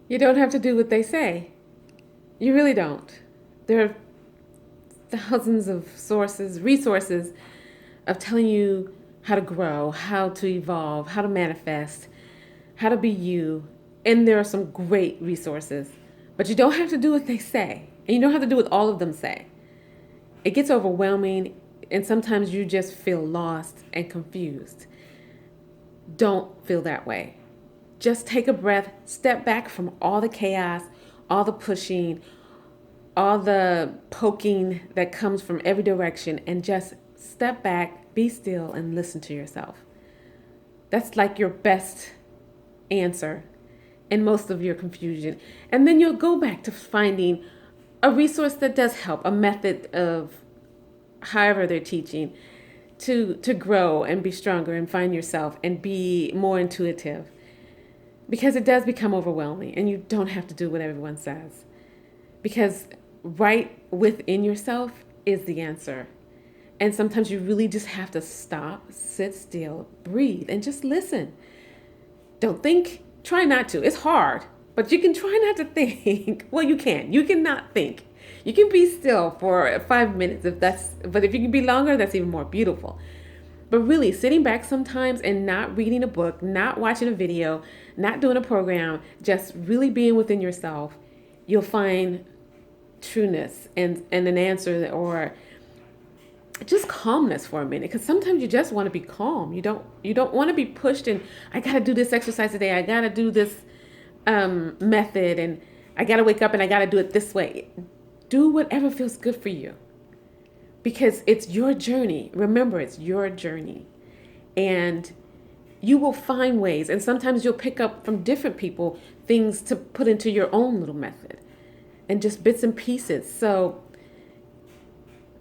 You don't have to do what they say. You really don't. There are thousands of resources of telling you how to grow, how to evolve, how to manifest, how to be you. And there are some great resources. But you don't have to do what they say. And you don't have to do what all of them say. It gets overwhelming, and sometimes you just feel lost and confused. Don't feel that way. Just take a breath, step back from all the chaos, all the pushing, all the poking that comes from every direction, and just step back, be still, and listen to yourself. That's like your best answer in most of your confusion. And then you'll go back to finding a resource that does help, a method of however they're teaching to grow and be stronger and find yourself and be more intuitive, because it does become overwhelming and you don't have to do what everyone says, because right within yourself is the answer. And sometimes you really just have to stop, sit still, breathe, and just listen. Don't think. Try not to. It's hard, but you can try not to think. Well, you can. You cannot think. You can be still for 5 minutes but if you can be longer, that's even more beautiful. But really, sitting back sometimes and not reading a book, not watching a video, not doing a program, just really being within yourself, you'll find trueness and an answer, or just calmness for a minute, because sometimes you just want to be calm. You don't want to be pushed and I got to do this exercise today, I got to do this method, and I got to wake up and I got to do it this way. Do whatever feels good for you, because it's your journey. Remember, it's your journey, and you will find ways, and sometimes you'll pick up from different people things to put into your own little method, and just bits and pieces. So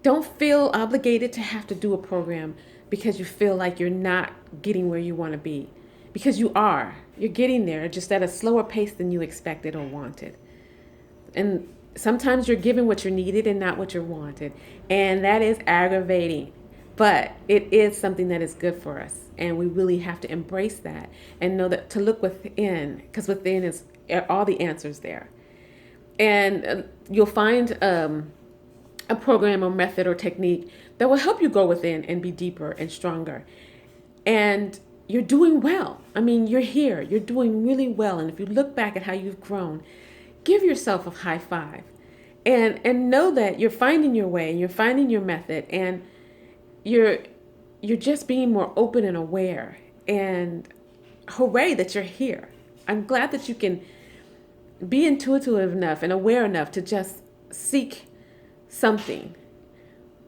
don't feel obligated to have to do a program because you feel like you're not getting where you want to be. Because you are. You're getting there, just at a slower pace than you expected or wanted. And sometimes you're given what you're needed and not what you're wanted. And that is aggravating. But it is something that is good for us. And we really have to embrace that and know that to look within, because within is all the answers there. And you'll find a program or method or technique that will help you go within and be deeper and stronger. And you're doing well. I mean, you're here. You're doing really well. And if you look back at how you've grown, give yourself a high five. And know that you're finding your way and you're finding your method, and you're just being more open and aware. And hooray that you're here. I'm glad that you can be intuitive enough and aware enough to just seek something.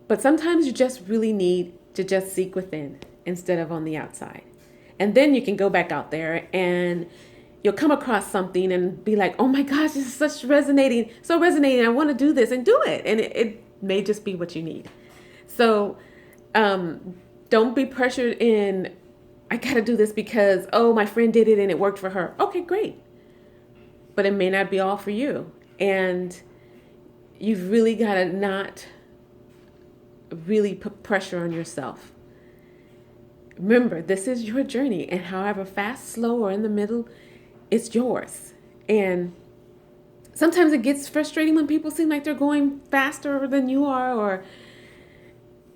But sometimes you just really need to just seek within instead of on the outside. And then you can go back out there and you'll come across something and be like, oh my gosh, this is so resonating. I want to do this, and do it. And it may just be what you need. So don't be pressured in, I got to do this because, oh, my friend did it and it worked for her. Okay, great. But it may not be all for you. And you've really got to not really put pressure on yourself. Remember, this is your journey, and however fast, slow, or in the middle, it's yours. And sometimes it gets frustrating when people seem like they're going faster than you are, or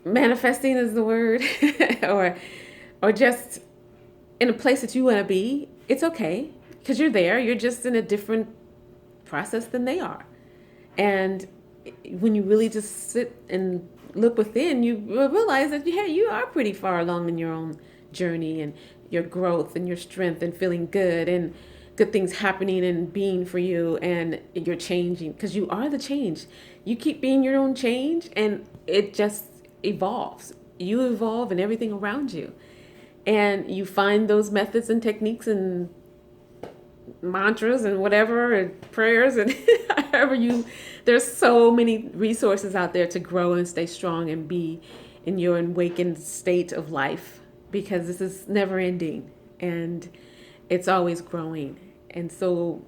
manifesting is the word, or just in a place that you want to be. It's okay, because you're there. You're just in a different process than they are. And when you really just sit and look within, you realize that, hey, you are pretty far along in your own journey and your growth and your strength and feeling good and good things happening and being for you, and you're changing because you are the change. You keep being your own change, and it just evolves. You evolve in everything around you, and you find those methods and techniques and mantras and whatever, and prayers, and however there's so many resources out there to grow and stay strong and be in your awakened state of life, because this is never ending and it's always growing. And so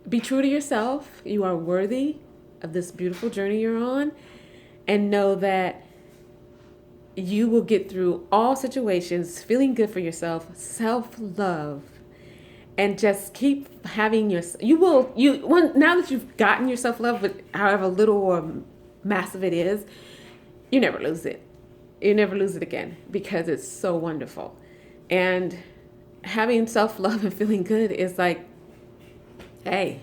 be true to yourself. You are worthy of this beautiful journey you're on, and know that you will get through all situations feeling good for yourself, self-love, and just keep having now that you've gotten your self-love, with however little or massive it is, you never lose it. You never lose it again, because it's so wonderful. And having self-love and feeling good is like, hey.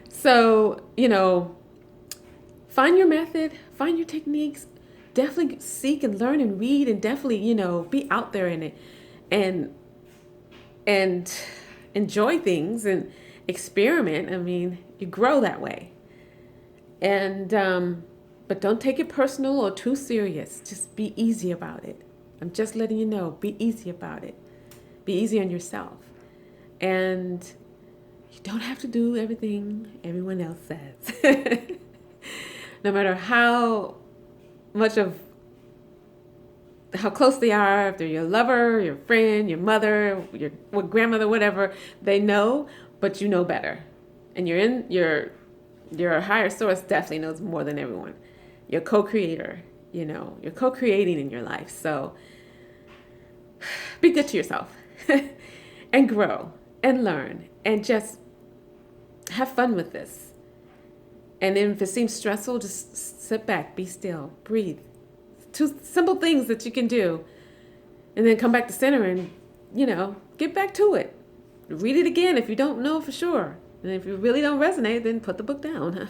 So, find your method, find your techniques, definitely seek and learn and read, and definitely, be out there in it, and enjoy things and experiment. I mean, you grow that way. And but don't take it personal or too serious. Just be easy about it. I'm just letting you know, be easy about it. Be easy on yourself. And you don't have to do everything everyone else says. No matter how close they are, if they're your lover, your friend, your mother, your grandmother, whatever, they know, but you know better. And your higher source definitely knows more than everyone. Your co-creator, you're co-creating in your life. So be good to yourself and grow and learn and just have fun with this. And then if it seems stressful, just sit back, be still, breathe. Two simple things that you can do. And then come back to center and, get back to it. Read it again if you don't know for sure. And if you really don't resonate, then put the book down.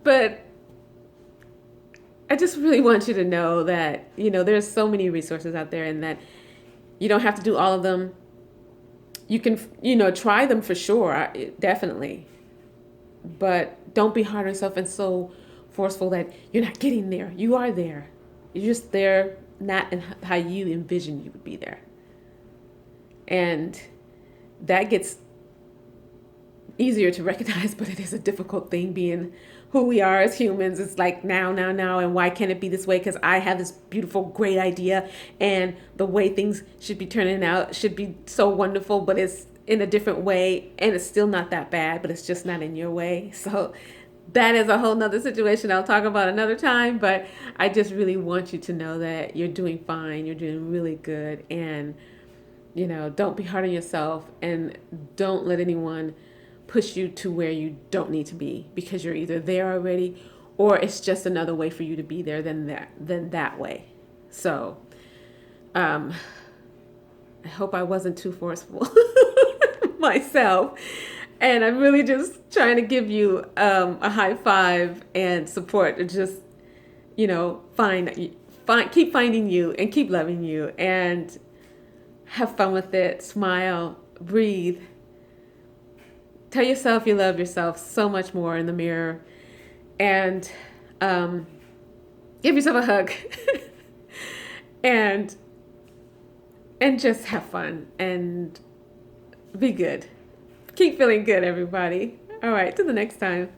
But I just really want you to know that, there's so many resources out there, and that you don't have to do all of them. You can, try them for sure, definitely. But don't be hard on yourself and so forceful that you're not getting there. You are there. You're just there, not in how you envision you would be there. And that gets easier to recognize, but it is a difficult thing being who we are as humans. It's like now, and why can't it be this way? Because I have this beautiful, great idea, and the way things should be turning out should be so wonderful, but it's in a different way, and it's still not that bad, but it's just not in your way. So that is a whole nother situation I'll talk about another time, but I just really want you to know that you're doing fine, you're doing really good, and don't be hard on yourself, and don't let anyone push you to where you don't need to be, because you're either there already, or it's just another way for you to be there than that way. So I hope I wasn't too forceful myself, and I'm really just trying to give you a high five and support to just keep finding you and keep loving you, and have fun with it. Smile, breathe. Tell yourself you love yourself so much more in the mirror, and give yourself a hug and just have fun and be good. Keep feeling good, everybody. All right, till the next time.